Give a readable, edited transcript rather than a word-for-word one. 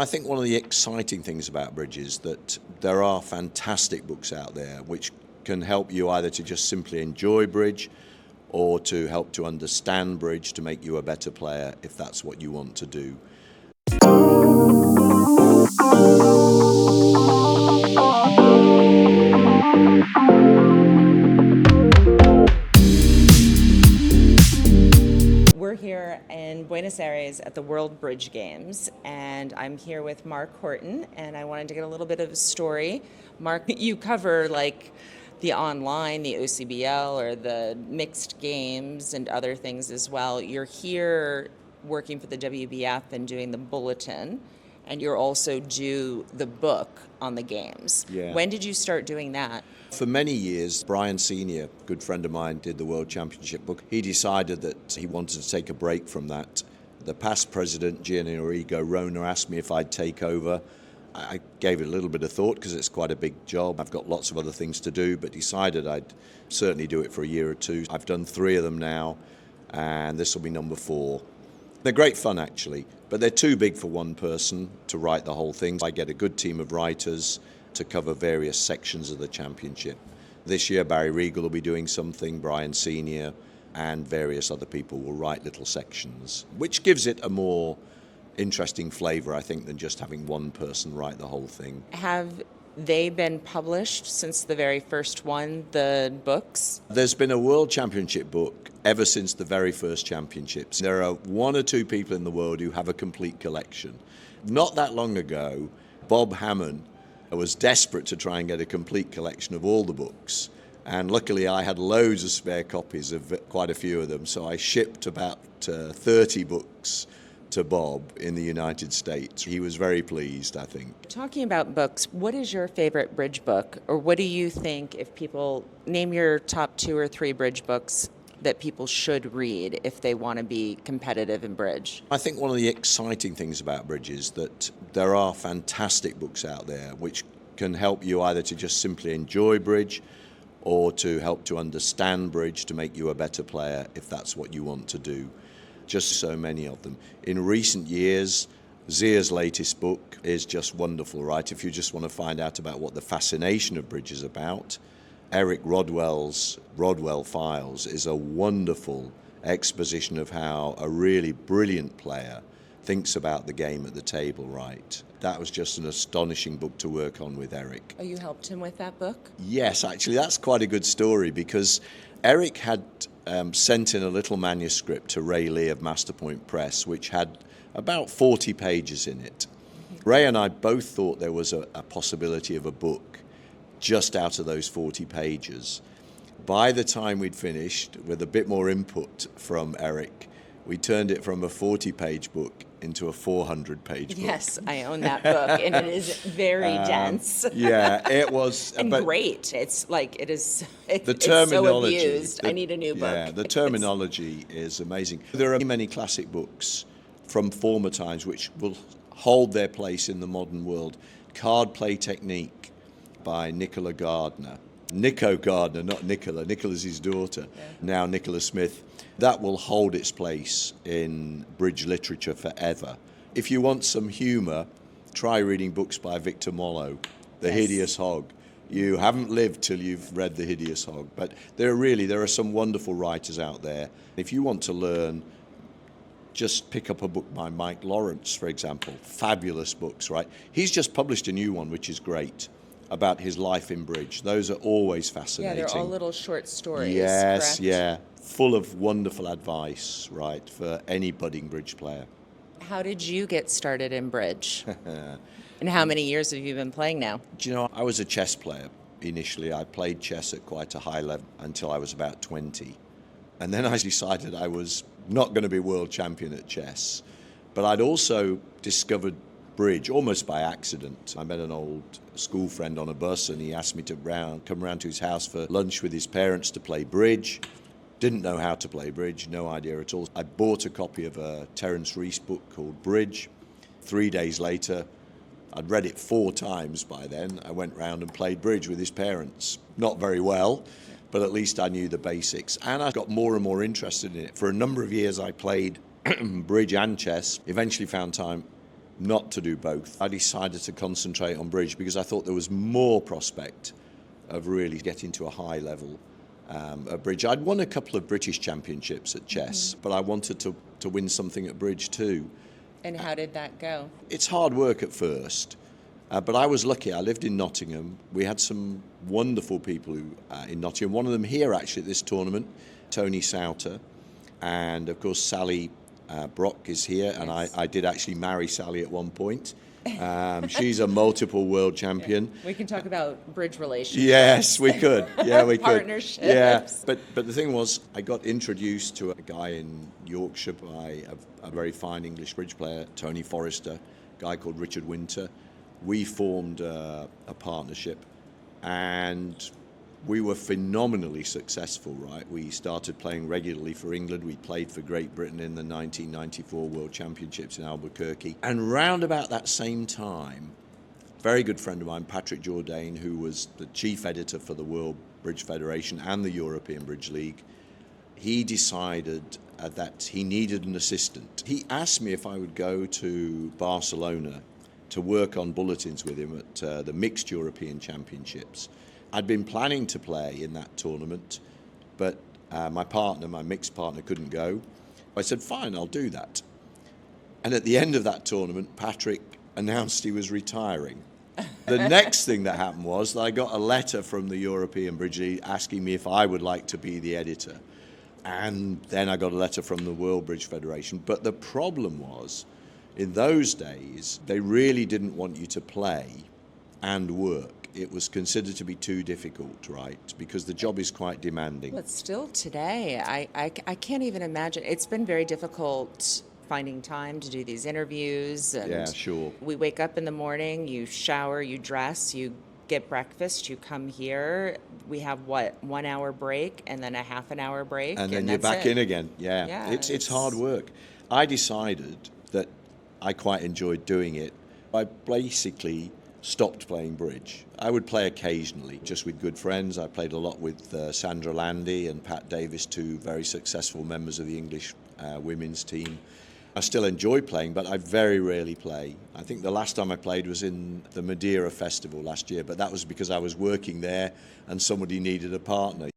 I think one of the exciting things about bridge is that there are fantastic books out there which can help you either to just simply enjoy bridge or to help to understand bridge to make you a better player if that's what you want to do. We're here in Buenos Aires at the World Bridge Games, and I'm here with Mark Horton, and I wanted to get a little bit of a story. Mark, you cover like the online, the acbl, or the mixed games and other things as well. You're here working for the WBF and doing the bulletin, and you're also do the book on the games. Yeah. When did you start doing that? For many years, Brian Sr., a good friend of mine, did the World Championship book. He decided that he wanted to take a break from that. The past president, Gianrico Rona, asked me if I'd take over. I gave it a little bit of thought because it's quite a big job. I've got lots of other things to do, but decided I'd certainly do it for a year or two. I've done 3 of them now, and this will be number 4. They're great fun, actually, but they're too big for one person to write the whole thing. I get a good team of writers to cover various sections of the championship. This year, Barry Regal will be doing something, Brian Sr., and various other people will write little sections, which gives it a more interesting flavour, I think, than just having one person write the whole thing. Have they been published since the very first one, the books? There's been a World Championship book ever since the very first championships. There are 1 or 2 people in the world who have a complete collection. Not that long ago, Bob Hammond was desperate to try and get a complete collection of all the books. And luckily I had loads of spare copies of quite a few of them, so I shipped about 30 books to Bob in the United States. He was very pleased, I think. Talking about books, what is your favorite bridge book? Or what do you think, if people name your top 2 or 3 bridge books that people should read if they want to be competitive in bridge? I think one of the exciting things about bridge is that there are fantastic books out there which can help you either to just simply enjoy bridge or to help to understand bridge to make you a better player if that's what you want to do. Just so many of them. In recent years, Zia's latest book is just wonderful, right? If you just want to find out about what the fascination of bridge is about, Eric Rodwell's Rodwell Files is a wonderful exposition of how a really brilliant player thinks about the game at the table, right? That was just an astonishing book to work on with Eric. Oh, you helped him with that book? Yes, actually, that's quite a good story because Eric had sent in a little manuscript to Ray Lee of Masterpoint Press, which had about 40 pages in it. Ray and I both thought there was a possibility of a book just out of those 40 pages. By the time we'd finished, with a bit more input from Eric, we turned it from a 40-page book into a 400-page book. Yes, I own that book, and it is very dense. Yeah, it was. And great. It's like, it's so terminology, abused. I need a new book. Yeah, the terminology is amazing. There are many classic books from former times which will hold their place in the modern world. Card Play Technique by Nicola Gardner. Nico Gardner, not Nicola. Nicola's his daughter. Yeah. Now Nicola Smith. That will hold its place in bridge literature forever. If you want some humour, try reading books by Victor Mollo, The Hideous Hog. You haven't lived till you've read The Hideous Hog. But there are some wonderful writers out there. If you want to learn, just pick up a book by Mike Lawrence, for example. Fabulous books, right? He's just published a new one, which is great, about his life in bridge. Those are always fascinating. Yeah, they're all little short stories. Yes, correct? Yeah. Full of wonderful advice, right, for any budding bridge player. How did you get started in bridge? And how many years have you been playing now? Do you know, I was a chess player initially. I played chess at quite a high level until I was about 20. And then I decided I was not going to be world champion at chess. But I'd also discovered bridge almost by accident. I met an old school friend on a bus and he asked me to come round to his house for lunch with his parents to play bridge. Didn't know how to play bridge, no idea at all. I bought a copy of a Terence Rees book called Bridge. 3 days later, I'd read it 4 times by then. I went round and played bridge with his parents. Not very well, but at least I knew the basics. And I got more and more interested in it. For a number of years I played bridge and chess. Eventually found time not to do both. I decided to concentrate on bridge because I thought there was more prospect of really getting to a high level at bridge. I'd won a couple of British championships at chess, but I wanted to win something at bridge too. And how did that go? It's hard work at first, but I was lucky. I lived in Nottingham. We had some wonderful people in Nottingham. One of them here actually at this tournament, Tony Sauter, and of course Sally Brock is here, and Yes. I did actually marry Sally at one point. She's a multiple world champion. We can talk about bridge relationships. Yes, we could. Yeah, we could. Partnerships. Yeah, but the thing was, I got introduced to a guy in Yorkshire by a very fine English bridge player, Tony Forrester, a guy called Richard Winter. We formed a partnership, and we were phenomenally successful, right? We started playing regularly for England. We played for Great Britain in the 1994 World Championships in Albuquerque. And round about that same time, a very good friend of mine, Patrick Jourdain, who was the chief editor for the World Bridge Federation and the European Bridge League, he decided that he needed an assistant. He asked me if I would go to Barcelona to work on bulletins with him at the Mixed European Championships. I'd been planning to play in that tournament, but my mixed partner, couldn't go. I said, fine, I'll do that. And at the end of that tournament, Patrick announced he was retiring. The next thing that happened was that I got a letter from the European Bridge League asking me if I would like to be the editor. And then I got a letter from the World Bridge Federation. But the problem was, in those days, they really didn't want you to play and work. It was considered to be too difficult, right? Because the job is quite demanding. But still today, I can't even imagine. It's been very difficult finding time to do these interviews. And Yeah, sure. we wake up in the morning, you shower, you dress, you get breakfast, you come here. We have, 1 hour break and then a half an hour break. And then you're that's back it. in again. Yeah, Yeah, it's hard work. I decided that I quite enjoyed doing it. I basically stopped playing bridge. I would play occasionally, just with good friends. I played a lot with Sandra Landy and Pat Davis, two very successful members of the English women's team. I still enjoy playing, but I very rarely play. I think the last time I played was in the Madeira Festival last year, but that was because I was working there and somebody needed a partner.